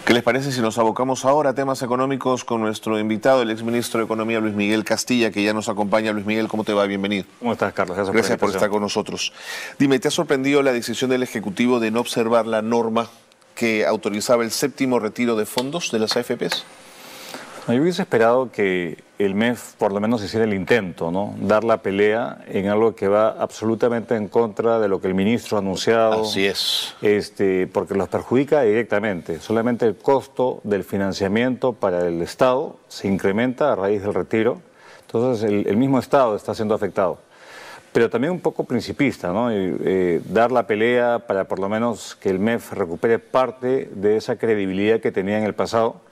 ¿Qué les parece si nos abocamos ahora a temas económicos con nuestro invitado, el exministro de Economía, Luis Miguel Castilla, que ya nos acompaña? Luis Miguel, ¿cómo te va? Bienvenido. ¿Cómo estás, Carlos? Gracias por estar con nosotros. Dime, ¿te ha sorprendido la decisión del Ejecutivo de no observar la norma que autorizaba el séptimo retiro de fondos de las AFPs? Yo hubiese esperado que el MEF por lo menos hiciera el intento, ¿no? Dar la pelea en algo que va absolutamente en contra de lo que el ministro ha anunciado. Así es. Porque los perjudica directamente. Solamente el costo del financiamiento para el Estado se incrementa a raíz del retiro. Entonces el mismo Estado está siendo afectado. Pero también un poco principista, ¿no? Dar la pelea para por lo menos que el MEF recupere parte de esa credibilidad que tenía en el pasado.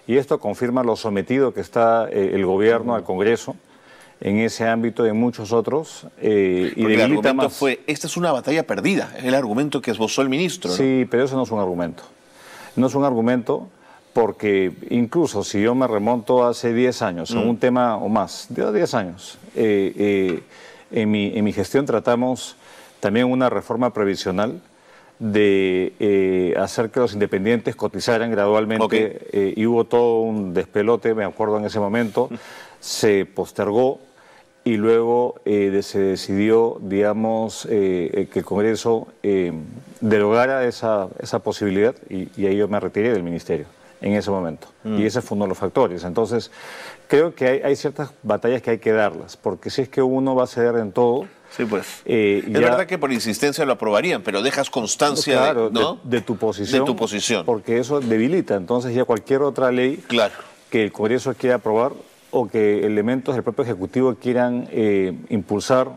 Y esto confirma lo sometido que está el gobierno al Congreso en ese ámbito y en muchos otros. Y el argumento fue, esta es una batalla perdida, es el argumento que esbozó el ministro, ¿no? Sí, pero eso no es un argumento. No es un argumento porque incluso si yo me remonto hace 10 años, en un tema o más, de 10 años, en mi gestión tratamos también una reforma previsional de hacer que los independientes cotizaran gradualmente, y hubo todo un despelote, me acuerdo en ese momento, se postergó y luego se decidió, digamos, que el Congreso derogara esa posibilidad y ahí yo me retiré del ministerio en ese momento. Y ese fue uno de los factores. Entonces, creo que hay ciertas batallas que hay que darlas, porque si es que uno va a ceder en todo. Sí, pues. Es verdad que por insistencia lo aprobarían, pero dejas constancia, claro, ¿no? de tu posición. De tu posición. Porque eso debilita. Entonces ya cualquier otra ley que el Congreso quiera aprobar o que elementos del propio Ejecutivo quieran impulsar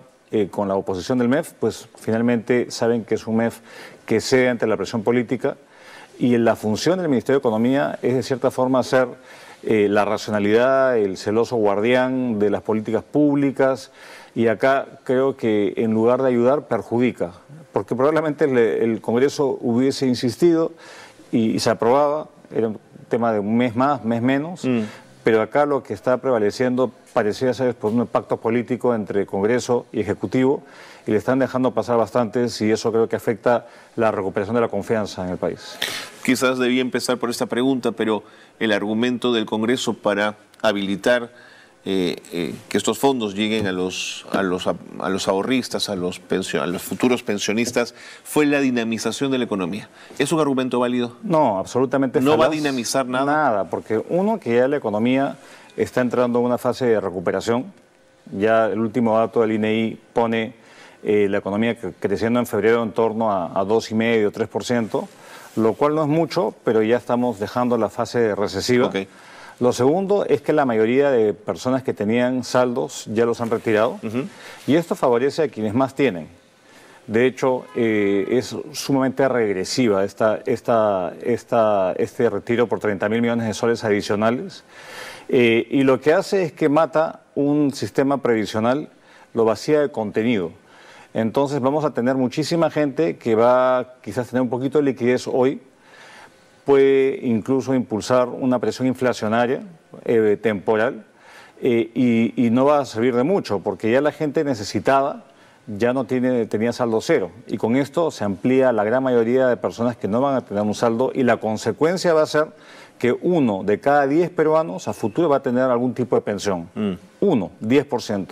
con la oposición del MEF, pues finalmente saben que es un MEF que cede ante la presión política y la función del Ministerio de Economía es de cierta forma ser la racionalidad, el celoso guardián de las políticas públicas. Y acá creo que en lugar de ayudar, perjudica, porque probablemente el Congreso hubiese insistido y se aprobaba, era un tema de un mes más, mes menos, pero acá lo que está prevaleciendo parecía ser por un pacto político entre Congreso y Ejecutivo y le están dejando pasar bastantes y eso creo que afecta la recuperación de la confianza en el país. Quizás debía empezar por esta pregunta, pero el argumento del Congreso para habilitar que estos fondos lleguen a los ahorristas, a los futuros pensionistas, fue la dinamización de la economía. ¿Es un argumento válido? No, absolutamente falaz. ¿No va a dinamizar nada? Nada, porque uno, que ya la economía está entrando en una fase de recuperación. Ya el último dato del INEI pone la economía creciendo en febrero en torno a 2,5%, 3%, lo cual no es mucho, pero ya estamos dejando la fase recesiva. Lo segundo es que la mayoría de personas que tenían saldos ya los han retirado y esto favorece a quienes más tienen. De hecho, es sumamente regresiva este retiro por 30.000 millones de soles adicionales y lo que hace es que mata un sistema previsional, lo vacía de contenido. Entonces vamos a tener muchísima gente que va quizás tener un poquito de liquidez hoy, puede incluso impulsar una presión inflacionaria temporal y no va a servir de mucho porque ya la gente necesitada ya no tenía saldo cero y con esto se amplía la gran mayoría de personas que no van a tener un saldo y la consecuencia va a ser que 1 de cada 10 peruanos a futuro va a tener algún tipo de pensión. 10%.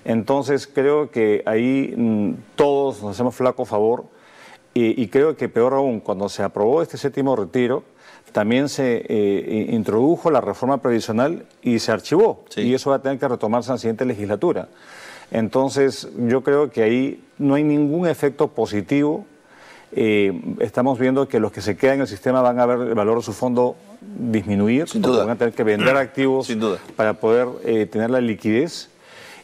Entonces creo que ahí todos nos hacemos flaco favor. Y creo que peor aún, cuando se aprobó este séptimo retiro, también se introdujo la reforma previsional y se archivó. Y eso va a tener que retomarse en la siguiente legislatura. Entonces, yo creo que ahí no hay ningún efecto positivo. Estamos viendo que los que se quedan en el sistema van a ver el valor de su fondo disminuir, porque van a tener que vender activos para poder tener la liquidez.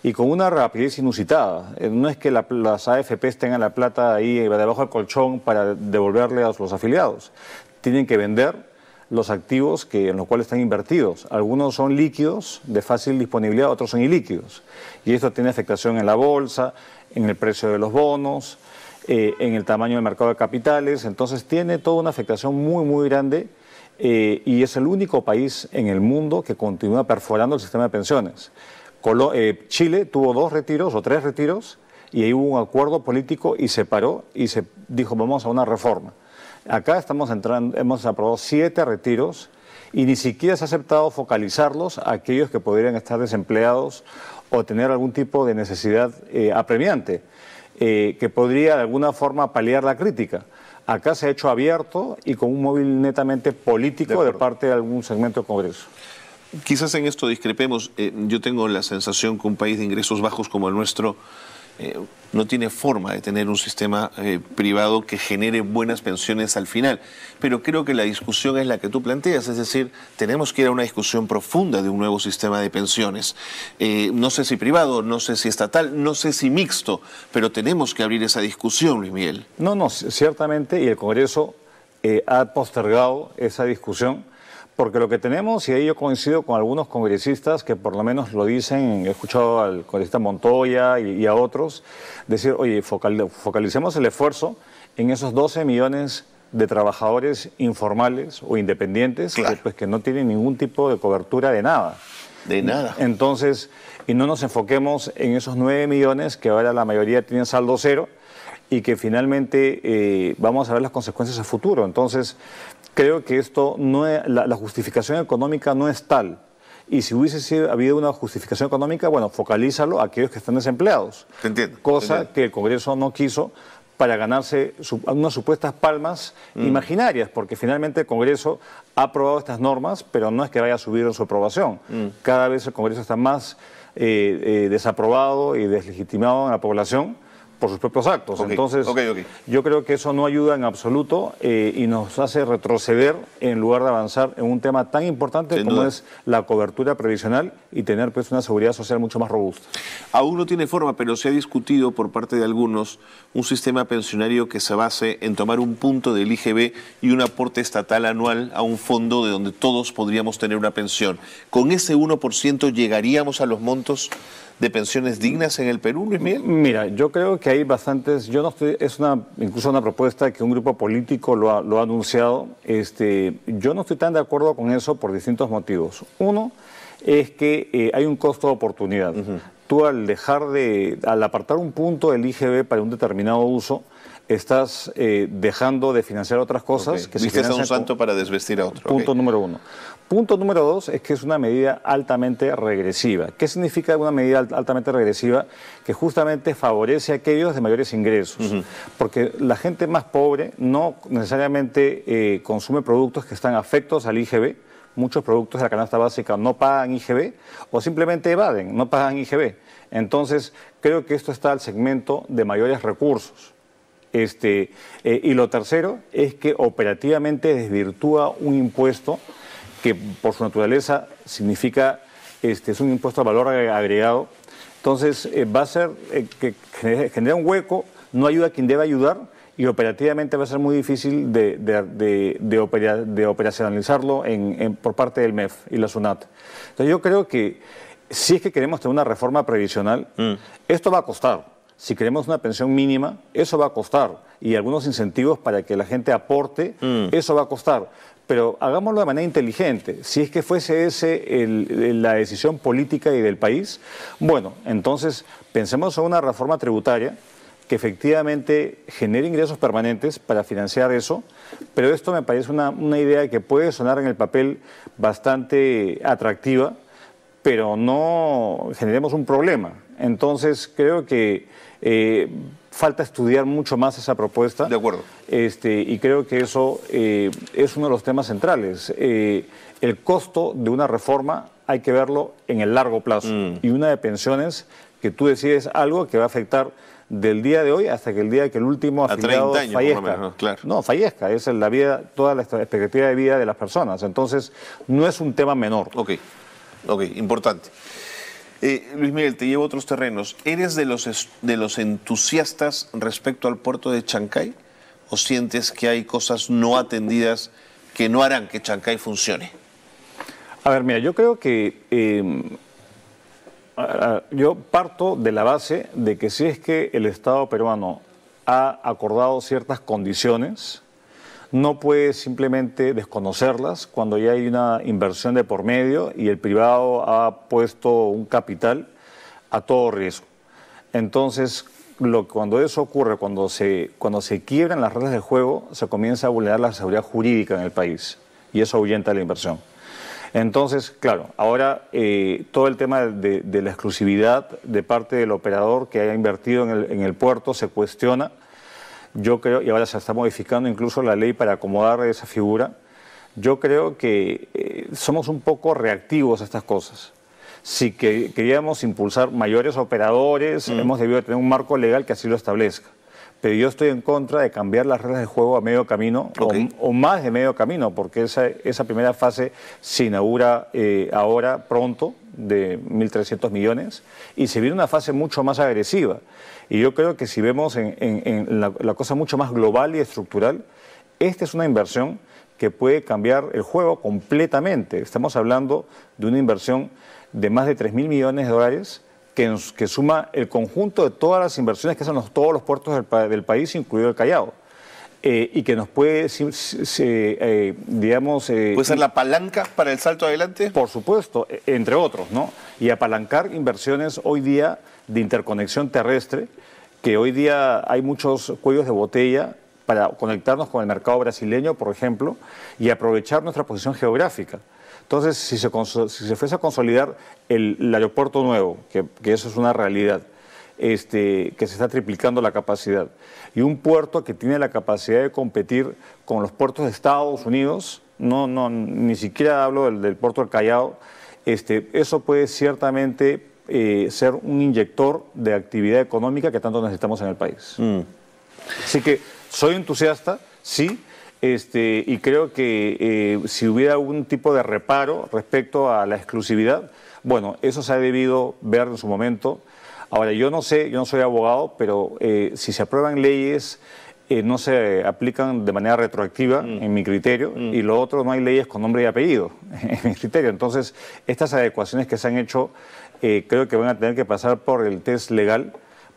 Y con una rapidez inusitada. No es que las AFPs tengan la plata ahí debajo del colchón para devolverle a los afiliados. Tienen que vender los activos en los cuales están invertidos. Algunos son líquidos, de fácil disponibilidad, otros son ilíquidos. Y esto tiene afectación en la bolsa, en el precio de los bonos, en el tamaño del mercado de capitales. Entonces tiene toda una afectación muy, muy grande y es el único país en el mundo que continúa perforando el sistema de pensiones. Chile tuvo 2 retiros o 3 retiros y ahí hubo un acuerdo político y se paró y se dijo vamos a una reforma. Acá hemos aprobado 7 retiros y ni siquiera se ha aceptado focalizarlos a aquellos que podrían estar desempleados o tener algún tipo de necesidad apremiante, que podría de alguna forma paliar la crítica. Acá se ha hecho abierto y con un móvil netamente político de parte de algún segmento del Congreso. Quizás en esto discrepemos. Yo tengo la sensación que un país de ingresos bajos como el nuestro no tiene forma de tener un sistema privado que genere buenas pensiones al final. Pero creo que la discusión es la que tú planteas, es decir, tenemos que ir a una discusión profunda de un nuevo sistema de pensiones. No sé si privado, no sé si estatal, no sé si mixto, pero tenemos que abrir esa discusión, Luis Miguel. No, ciertamente, y el Congreso ha postergado esa discusión. Porque lo que tenemos, y ahí yo coincido con algunos congresistas que por lo menos lo dicen, he escuchado al congresista Montoya y a otros, decir, oye, focalicemos el esfuerzo en esos 12 millones de trabajadores informales o independientes que no tienen ningún tipo de cobertura de nada. De nada. Entonces, y no nos enfoquemos en esos 9 millones que ahora la mayoría tienen saldo cero y que finalmente vamos a ver las consecuencias a futuro. Entonces, creo que esto no es, la justificación económica no es tal. Y si hubiese habido una justificación económica, bueno, focalízalo a aquellos que están desempleados. Te entiendo. Cosa que el Congreso no quiso para ganarse unas supuestas palmas imaginarias, porque finalmente el Congreso ha aprobado estas normas, pero no es que vaya a subir en su aprobación. Cada vez el Congreso está más desaprobado y deslegitimado en la población por sus propios actos. Entonces, yo creo que eso no ayuda en absoluto y nos hace retroceder en lugar de avanzar en un tema tan importante como es la cobertura previsional y tener pues una seguridad social mucho más robusta. Aún no tiene forma, pero se ha discutido por parte de algunos un sistema pensionario que se base en tomar un punto del IGB y un aporte estatal anual a un fondo de donde todos podríamos tener una pensión. ¿Con ese 1% llegaríamos a los montos de pensiones dignas en el Perú, Luis Miguel? Mira, yo creo que hay bastantes, incluso una propuesta que un grupo político lo ha anunciado. Yo no estoy tan de acuerdo con eso por distintos motivos. Uno es que hay un costo de oportunidad. Tú al apartar un punto del IGB para un determinado uso, estás dejando de financiar otras cosas que se financian a un santo para desvestir a otro. Punto número 1. Punto número 2 es que es una medida altamente regresiva. ¿Qué significa una medida altamente regresiva? Que justamente favorece a aquellos de mayores ingresos. Porque la gente más pobre no necesariamente consume productos que están afectos al IGB. Muchos productos de la canasta básica no pagan IGB o simplemente evaden, no pagan IGB. Entonces, creo que esto está al segmento de mayores recursos. Y lo tercero es que operativamente desvirtúa un impuesto que por su naturaleza significa, es un impuesto al valor agregado. Entonces va a ser que genera un hueco, no ayuda a quien debe ayudar y operativamente va a ser muy difícil de operacionalizarlo por parte del MEF y la SUNAT. Entonces yo creo que si es que queremos tener una reforma previsional, esto va a costar. Si queremos una pensión mínima, eso va a costar. Y algunos incentivos para que la gente aporte, eso va a costar. Pero hagámoslo de manera inteligente. Si es que fuese la decisión política y del país, bueno, entonces pensemos en una reforma tributaria que efectivamente genere ingresos permanentes para financiar eso, pero esto me parece una idea que puede sonar en el papel bastante atractiva, pero no generemos un problema. Entonces creo que falta estudiar mucho más esa propuesta. De acuerdo. Y creo que eso es uno de los temas centrales. El costo de una reforma hay que verlo en el largo plazo. Y una de pensiones que tú decides algo que va a afectar del día de hoy hasta que el día que el último afiliado fallezca. Por lo menos, claro. No, fallezca. Es la vida, toda la expectativa de vida de las personas. Entonces, no es un tema menor. Ok, importante. Luis Miguel, te llevo a otros terrenos. ¿Eres de los entusiastas respecto al puerto de Chancay? ¿O sientes que hay cosas no atendidas que no harán que Chancay funcione? A ver, mira, yo creo que yo parto de la base de que si es que el Estado peruano ha acordado ciertas condiciones, no puede simplemente desconocerlas cuando ya hay una inversión de por medio y el privado ha puesto un capital a todo riesgo. Entonces, cuando eso ocurre, cuando se quiebran las reglas del juego, se comienza a vulnerar la seguridad jurídica en el país y eso ahuyenta la inversión. Entonces, claro, ahora todo el tema de la exclusividad de parte del operador que haya invertido en el puerto se cuestiona. Yo creo, y ahora se está modificando incluso la ley para acomodar esa figura, yo creo que somos un poco reactivos a estas cosas. Si queríamos impulsar mayores operadores, hemos debido tener un marco legal que así lo establezca. Pero yo estoy en contra de cambiar las reglas del juego a medio camino o más de medio camino, porque esa primera fase se inaugura ahora pronto, de 1.300 millones, y se viene una fase mucho más agresiva. Y yo creo que si vemos en la cosa mucho más global y estructural, esta es una inversión que puede cambiar el juego completamente. Estamos hablando de una inversión de más de 3.000 millones de dólares que suma el conjunto de todas las inversiones que hacen todos los puertos del país, incluido el Callao. Y que nos puede, digamos... ¿Puede ser la palanca para el salto adelante? Por supuesto, entre otros, ¿no? Y apalancar inversiones hoy día de interconexión terrestre, que hoy día hay muchos cuellos de botella para conectarnos con el mercado brasileño, por ejemplo, y aprovechar nuestra posición geográfica. Entonces, si se fuese a consolidar el aeropuerto nuevo, que eso es una realidad, que se está triplicando la capacidad, y un puerto que tiene la capacidad de competir con los puertos de Estados Unidos, ni siquiera hablo del puerto del Callao, eso puede ciertamente ser un inyector de actividad económica que tanto necesitamos en el país. Así que soy entusiasta, sí, y creo que si hubiera algún tipo de reparo respecto a la exclusividad, bueno, eso se ha debido ver en su momento. Ahora, yo no sé, yo no soy abogado, pero si se aprueban leyes, no se aplican de manera retroactiva, en mi criterio, y lo otro, no hay leyes con nombre y apellido, en mi criterio. Entonces, estas adecuaciones que se han hecho, creo que van a tener que pasar por el test legal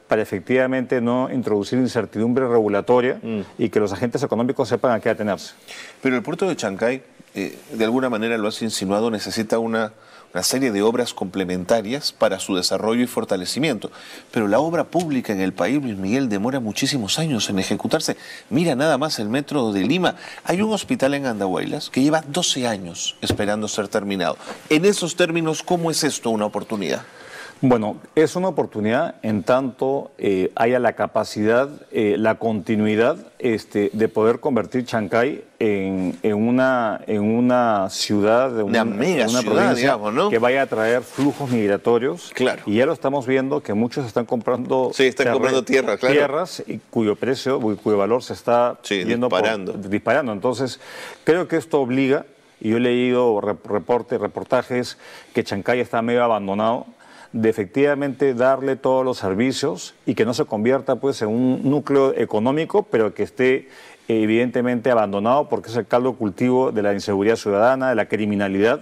para efectivamente no introducir incertidumbre regulatoria y que los agentes económicos sepan a qué atenerse. Pero el puerto de Chancay, de alguna manera lo has insinuado, necesita una serie de obras complementarias para su desarrollo y fortalecimiento. Pero la obra pública en el país, Luis Miguel, demora muchísimos años en ejecutarse. Mira nada más el metro de Lima. Hay un hospital en Andahuaylas que lleva 12 años esperando ser terminado. En esos términos, ¿cómo es esto una oportunidad? Bueno, es una oportunidad en tanto haya la capacidad, la continuidad de poder convertir Chancay en una ciudad, una mega una ciudad, provincia, digamos, ¿no? que vaya a traer flujos migratorios. Claro. Y ya lo estamos viendo que muchos están comprando, tierra, claro. Tierras y cuyo valor se está disparando. Entonces, creo que esto obliga, y yo he leído reportajes que Chancay está medio abandonado, de efectivamente darle todos los servicios y que no se convierta pues en un núcleo económico, pero que esté evidentemente abandonado porque es el caldo cultivo de la inseguridad ciudadana, de la criminalidad,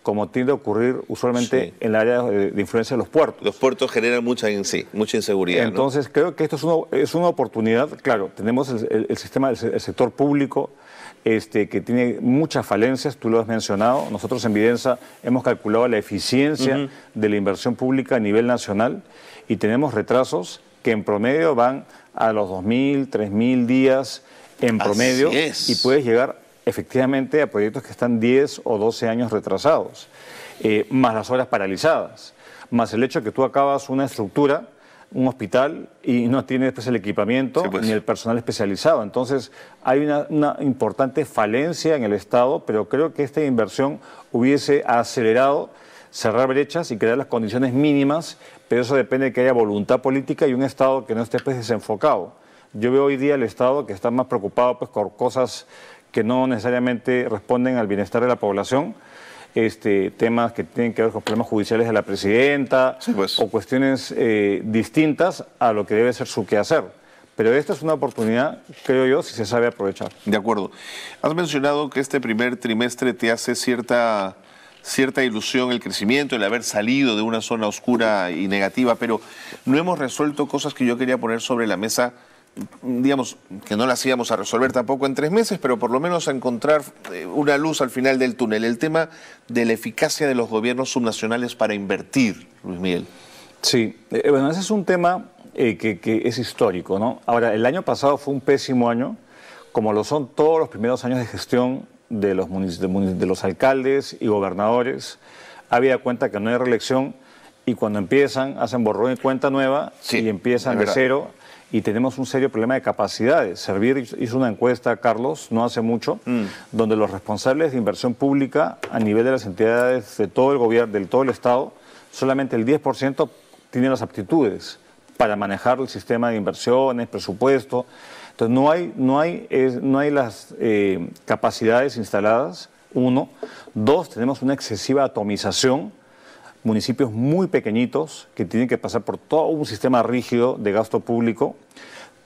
como tiende a ocurrir usualmente en el área de influencia de los puertos. Los puertos generan mucha inseguridad. Entonces, ¿no? Creo que esto es una oportunidad. Claro, tenemos el sistema, el sector público, que tiene muchas falencias, tú lo has mencionado. Nosotros en Vidensa hemos calculado la eficiencia de la inversión pública a nivel nacional y tenemos retrasos que en promedio van a los 2.000, 3.000 días en promedio y puedes llegar efectivamente a proyectos que están 10 o 12 años retrasados, más las horas paralizadas, más el hecho de que tú acabas una estructura, un hospital, y no tienes después el equipamiento ni el personal especializado. Entonces hay una importante falencia en el Estado, pero creo que esta inversión hubiese acelerado cerrar brechas y crear las condiciones mínimas, pero eso depende de que haya voluntad política y un Estado que no esté pues desenfocado. Yo veo hoy día el Estado que está más preocupado pues por cosas que no necesariamente responden al bienestar de la población, temas que tienen que ver con problemas judiciales de la presidenta o cuestiones distintas a lo que debe ser su quehacer. Pero esta es una oportunidad, creo yo, si se sabe aprovechar. De acuerdo. Has mencionado que este primer trimestre te hace cierta ilusión el crecimiento, el haber salido de una zona oscura y negativa, pero no hemos resuelto cosas que yo quería poner sobre la mesa, digamos, que no las íbamos a resolver tampoco en 3 meses, pero por lo menos a encontrar una luz al final del túnel. El tema de la eficacia de los gobiernos subnacionales para invertir, Luis Miguel. Sí, bueno, ese es un tema que es histórico, ¿no? Ahora, el año pasado fue un pésimo año, como lo son todos los primeros años de gestión de los alcaldes y gobernadores. Habida cuenta que no hay reelección y cuando empiezan, hacen borrón y cuenta nueva y empiezan de cero y tenemos un serio problema de capacidades. Servir hizo una encuesta, Carlos, no hace mucho, donde los responsables de inversión pública a nivel de las entidades de todo el gobierno, del todo el Estado, solamente el 10% tiene las aptitudes para manejar el sistema de inversiones, presupuesto. Entonces no hay las capacidades instaladas, uno. Dos, tenemos una excesiva atomización, municipios muy pequeñitos que tienen que pasar por todo un sistema rígido de gasto público.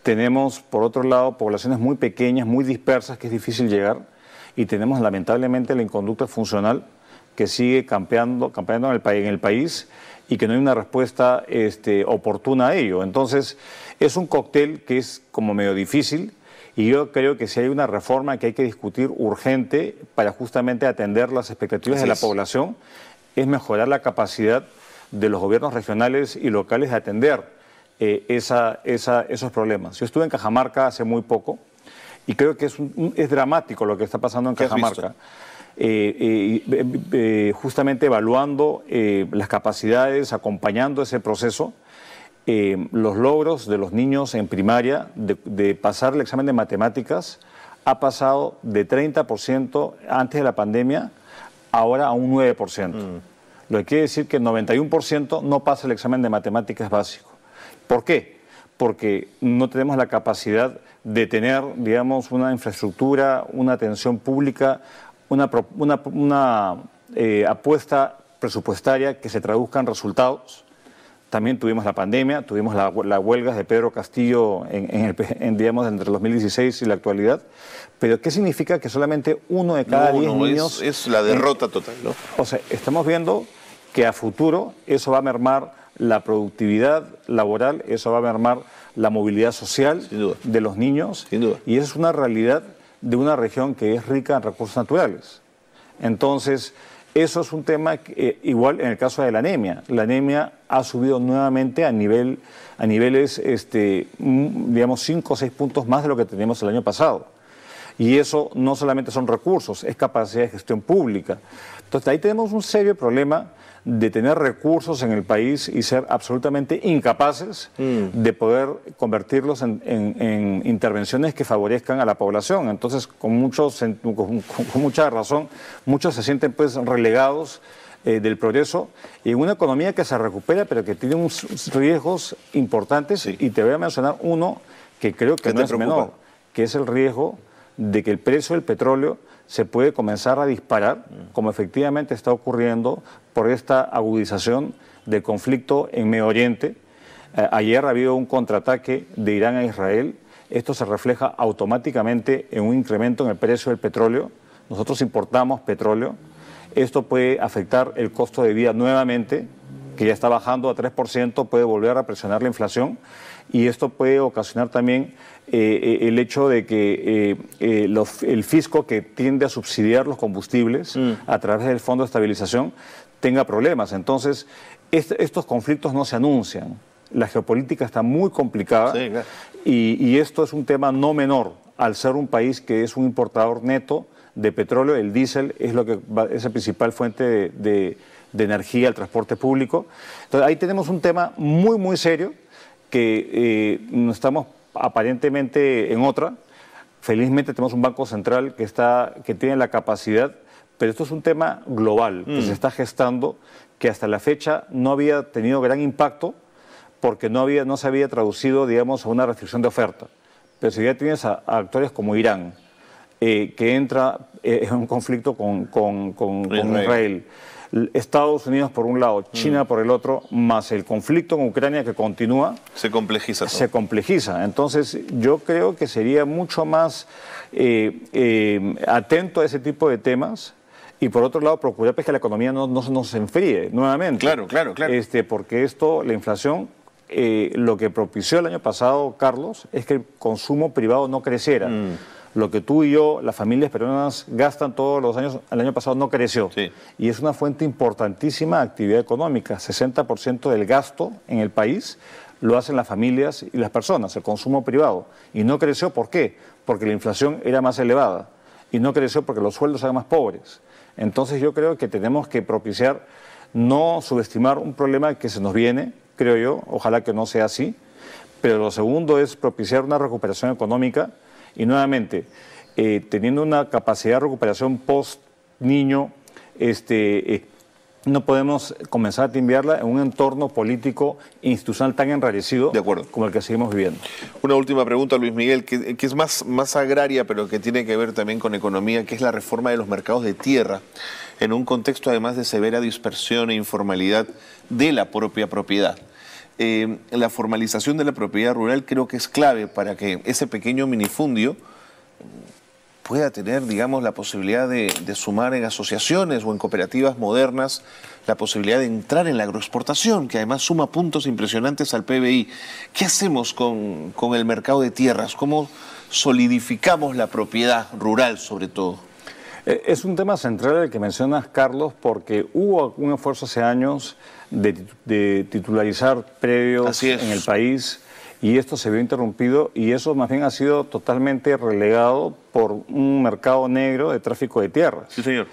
Tenemos, por otro lado, poblaciones muy pequeñas, muy dispersas, que es difícil llegar. Y tenemos, lamentablemente, la inconducta funcional que sigue campeando en el país y que no hay una respuesta oportuna a ello. Entonces, es un cóctel que es como medio difícil y yo creo que si hay una reforma que hay que discutir urgente para justamente atender las expectativas de la población, es mejorar la capacidad de los gobiernos regionales y locales de atender esos problemas. Yo estuve en Cajamarca hace muy poco y creo que es dramático lo que está pasando en Cajamarca. Justamente evaluando las capacidades, acompañando ese proceso, los logros de los niños en primaria de pasar el examen de matemáticas ha pasado de 30% antes de la pandemia ahora a un 9%. Lo que quiere decir que el 91% no pasa el examen de matemáticas básico. ¿Por qué? Porque no tenemos la capacidad de tener, digamos, una infraestructura, una atención pública, una apuesta presupuestaria que se traduzca en resultados. También tuvimos la pandemia, tuvimos las huelgas de Pedro Castillo digamos, entre el 2016 y la actualidad. Pero ¿qué significa que solamente uno de cada 10 niños... Es la derrota total, ¿no? O sea, estamos viendo que a futuro eso va a mermar la productividad laboral, eso va a mermar la movilidad social de los niños. Sin duda. Y esa es una realidad de una región que es rica en recursos naturales. Entonces, eso es un tema que, igual en el caso de la anemia. La anemia ha subido nuevamente a niveles, digamos, 5 o 6 puntos más de lo que teníamos el año pasado. Y eso no solamente son recursos, es capacidad de gestión pública. Entonces, ahí tenemos un serio problema de tener recursos en el país y ser absolutamente incapaces de poder convertirlos en intervenciones que favorezcan a la población. Entonces, con mucha razón, muchos se sienten pues relegados del progreso y en una economía que se recupera, pero que tiene unos riesgos importantes. Y te voy a mencionar uno que creo que no es menor, que es el riesgo de que el precio del petróleo se puede comenzar a disparar, como efectivamente está ocurriendo por esta agudización del conflicto en Medio Oriente. Ayer ha habido un contraataque de Irán a Israel. Esto se refleja automáticamente en un incremento en el precio del petróleo. Nosotros importamos petróleo. Esto puede afectar el costo de vida nuevamente, que ya está bajando a 3%, puede volver a presionar la inflación. Y esto puede ocasionar también el hecho de que el fisco, que tiende a subsidiar los combustibles a través del Fondo de Estabilización, tenga problemas. Entonces, estos conflictos no se anuncian. La geopolítica está muy complicada y esto es un tema no menor. Al ser un país que es un importador neto de petróleo, el diésel es la principal fuente de energía, el transporte público. Entonces, ahí tenemos un tema muy, muy serio que no estamos aparentemente en otra. Felizmente tenemos un Banco Central que tiene la capacidad, pero esto es un tema global que se está gestando, que hasta la fecha no había tenido gran impacto porque no se había traducido, digamos, a una restricción de oferta. Pero si ya tienes a actores como Irán, que entra en un conflicto con Israel, Estados Unidos por un lado, China por el otro, más el conflicto en Ucrania que continúa. Se complejiza todo. Se complejiza. Entonces, yo creo que sería mucho más atento a ese tipo de temas y, por otro lado, procurar que la economía no se nos enfríe nuevamente. Claro. Porque la inflación, lo que propició el año pasado, Carlos, es que el consumo privado no creciera. Lo que tú y yo, las familias peruanas, gastan todos los años, el año pasado no creció. Y es una fuente importantísima de actividad económica. 60% del gasto en el país lo hacen las familias y las personas, el consumo privado. Y no creció, ¿por qué? Porque la inflación era más elevada. Y no creció porque los sueldos eran más pobres. Entonces yo creo que tenemos que propiciar, no subestimar un problema que se nos viene, creo yo, ojalá que no sea así. Pero lo segundo es propiciar una recuperación económica y nuevamente, teniendo una capacidad de recuperación post-niño, no podemos comenzar a timbiarla en un entorno político e institucional tan enrarecido como el que seguimos viviendo. Una última pregunta, Luis Miguel, que es más agraria, pero que tiene que ver también con economía, que es la reforma de los mercados de tierra, en un contexto además de severa dispersión e informalidad de la propia propiedad. La formalización de la propiedad rural creo que es clave para que ese pequeño minifundio pueda tener, digamos, la posibilidad de sumar en asociaciones o en cooperativas modernas, la posibilidad de entrar en la agroexportación, que además suma puntos impresionantes al PBI. ¿Qué hacemos con el mercado de tierras? ¿Cómo solidificamos la propiedad rural, sobre todo? Es un tema central el que mencionas, Carlos, porque hubo un esfuerzo hace años de titularizar predios en el país y esto se vio interrumpido y eso más bien ha sido totalmente relegado por un mercado negro de tráfico de tierras. Sí, señor.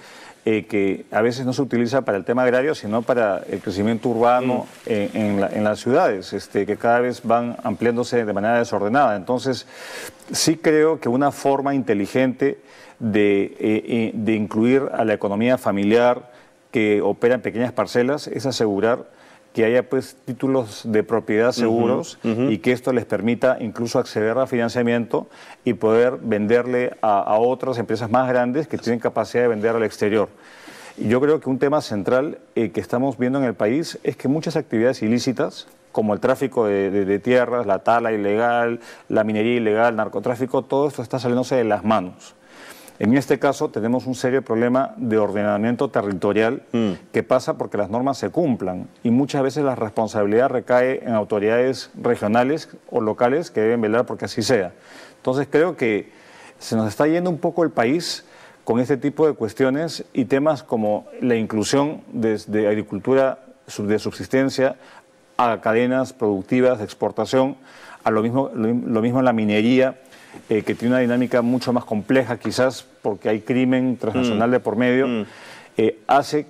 Que a veces no se utiliza para el tema agrario, sino para el crecimiento urbano en las ciudades, que cada vez van ampliándose de manera desordenada. Entonces, sí creo que una forma inteligente de incluir a la economía familiar que opera en pequeñas parcelas es asegurar que haya pues títulos de propiedad seguros y que esto les permita incluso acceder a financiamiento y poder venderle a otras empresas más grandes que tienen capacidad de vender al exterior. Y yo creo que un tema central que estamos viendo en el país es que muchas actividades ilícitas, como el tráfico de tierras, la tala ilegal, la minería ilegal, el narcotráfico, todo esto está saliéndose de las manos. En este caso tenemos un serio problema de ordenamiento territorial que pasa porque las normas se cumplan y muchas veces la responsabilidad recae en autoridades regionales o locales que deben velar porque así sea. Entonces creo que se nos está yendo un poco el país con este tipo de cuestiones y temas como la inclusión de agricultura de subsistencia a cadenas productivas de exportación, a lo mismo en la minería, que tiene una dinámica mucho más compleja quizás porque hay crimen transnacional de por medio,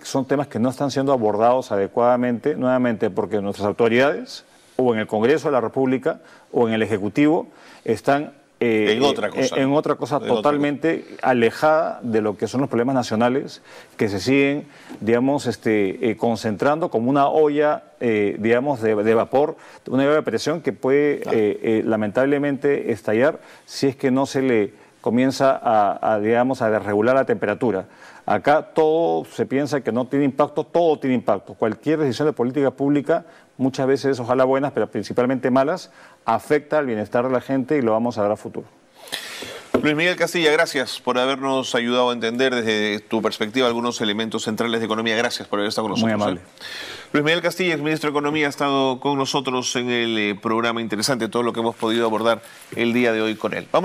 son temas que no están siendo abordados adecuadamente, nuevamente porque nuestras autoridades, o en el Congreso de la República, o en el Ejecutivo, están en otra cosa totalmente alejada de lo que son los problemas nacionales que se siguen, digamos, concentrando como una olla, digamos, de vapor, una olla de presión que puede lamentablemente estallar si es que no se le comienza a desregular la temperatura. Acá todo se piensa que no tiene impacto, todo tiene impacto. Cualquier decisión de política pública, muchas veces, ojalá buenas, pero principalmente malas, afecta al bienestar de la gente y lo vamos a ver a futuro. Luis Miguel Castilla, gracias por habernos ayudado a entender desde tu perspectiva algunos elementos centrales de economía. Gracias por haber estado con nosotros. Muy amable. Luis Miguel Castilla, exministro de Economía, ha estado con nosotros en el programa. Interesante todo lo que hemos podido abordar el día de hoy con él. Vamos.